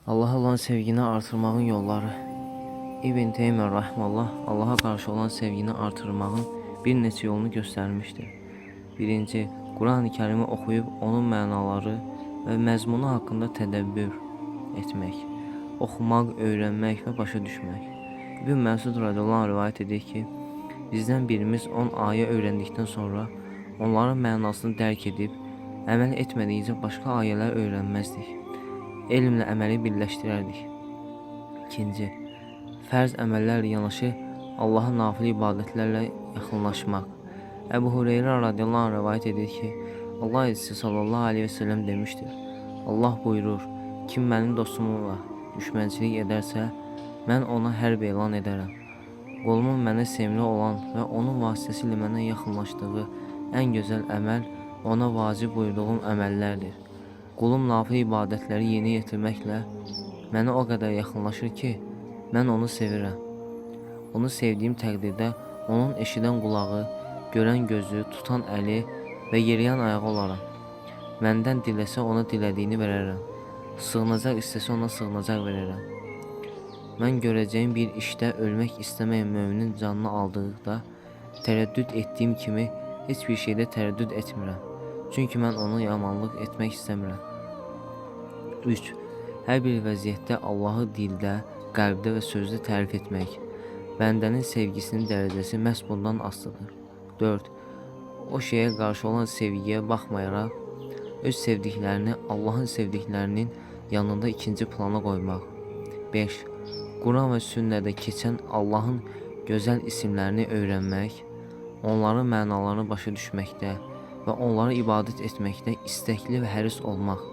Allaha olan sevgini artırmağın yolları. İbn Teymiyyə rahimehullah Allaha qarşı olan sevgini artırmağın bir neçə yolunu göstərmişdir. Birinci, Quran-ı Kərimi oxuyub onun mənaları və məzmunu haqqında tədəbbür etmək, oxumaq, öyrənmək və başa düşmək. İbn Məsud radiyallahu anh rivayət edir ki, bizdən birimiz 10 ayə öyrəndikdən sonra onların mənasını dərk edib, əməl etmədikcə başqa ayələr öyrənməzdik. Elmlə əməli birləşdirərdik. İkinci, fərz əməllərlə yanaşı Allaha nafile ibadətlərlə yaxınlaşmaq. Əbu Hüreyrə radiyallahu anh rivayət edir ki, Allah elçisi sallallahu aleyhi ve sellem demiştir. Allah buyurur, kim mənim dostumla düşmənçilik edərsə, mən ona hərb elan edərəm. Qolumun mənə sevimli olan və onun vasitəsilə mənə yaxınlaşdığı ən gözəl əməl ona vacib buyurduğum əməllərdir. Qulum nafile ibadətləri yeni yetirməklə mənə o qədər yaxınlaşır ki, mən onu sevirəm. Onu sevdiyim təqdirdə onun eşidən qulağı, görən gözü, tutan əli və yeriyən ayağı olaram. Məndən diləsə ona dilədiyini verərəm. Sığınacaq istəsə ona sığınacaq verərəm. Mən görəcəyim bir işdə ölmək istəməyən müminin canını aldıqda tərəddüd etdiyim kimi heç bir şeydə tərəddüd etmirəm. Çünki mən onu yamanlıq etmək istəmirəm. 3. Hər bir vəziyyətdə Allahı dildə, qəlbdə və sözdə tərif etmək. Bəndənin sevgisinin dərəcəsi məhz bundan asılıdır. 4. O şeyə qarşı olan sevgiyə baxmayaraq, öz sevdiklərini Allahın sevdiklərinin yanında ikinci plana qoymaq. 5. Quran və sünnədə keçən Allahın gözəl isimlərini öyrənmək, onların mənalarını başa düşməkdə və onlara ibadət etməkdə istəkli və həris olmaq.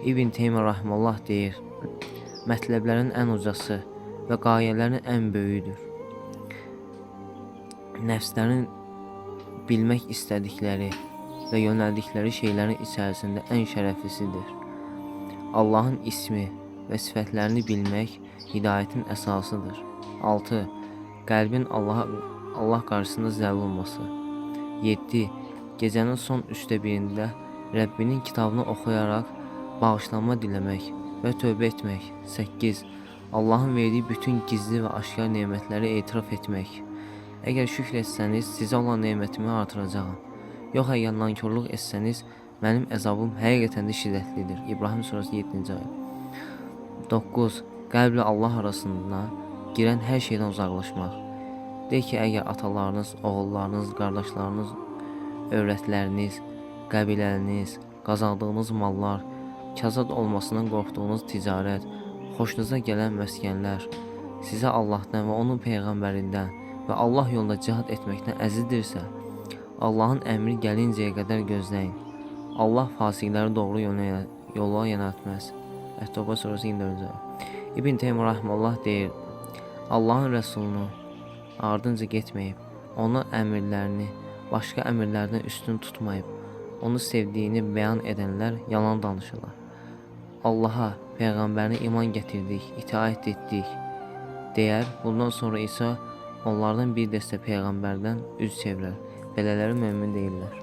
İbn Teymiyyə rahimehullah deyir, mətləblərin ən ucası və qayələrin ən böyüdür. Nəfslərin bilmək istədikləri və yönəldikləri şeylərin içərisində ən şərəflisidir. Allahın ismi və sifətlərini bilmək hidayətin əsasıdır. 6. Qəlbin Allah qarşısında zəll olması. 7. Gecənin son 1/3-də Rəbbinin kitabını oxuyaraq bağışlanma diləmək və tövbə etmək. 8. Allahın verdiyi bütün gizli və aşkar nemətləri etiraf etmək. Əgər şükr etsəniz, sizə olan nemətimi artıracağım. Yox, əgər nankörlük etsəniz, mənim əzabım həqiqətən də şiddətlidir. İbrahim surəsi 7-ci ayə. 9. Qəlblə Allah arasında girən hər şeydən uzaqlaşmaq. Deyək ki, əgər atalarınız, oğullarınız, qardaşlarınız, övrətləriniz, qəbilələriniz, qazandığınız mallar, kasad olmasından qorxduğunuz ticarət, xoşunuza gələn məskənlər sizə Allahdan və onun peyğəmbərindən və Allah yolunda cihad etməkdən əzizdirsə, Allahın əmri gəlincəyə qədər gözləyin. Allah fasiqləri doğru yola yönəltməz. Ət-Təvbə surəsi 24-cü ayə. İbn Teymiyyə rahimehullah deyir, Allahın rəsulunu ardınca getməyib, onun əmrlərini başqa əmrlərdən üstün tutmayıb, onu sevdiyini bəyan edənlər yalan danışırlar. Allaha, peyğəmbərinə iman gətirdik, itaət etdik deyər, bundan sonra isə onlardan bir dəstə peyğəmbərdən üz çevirər. Belələri mömin deyirlər.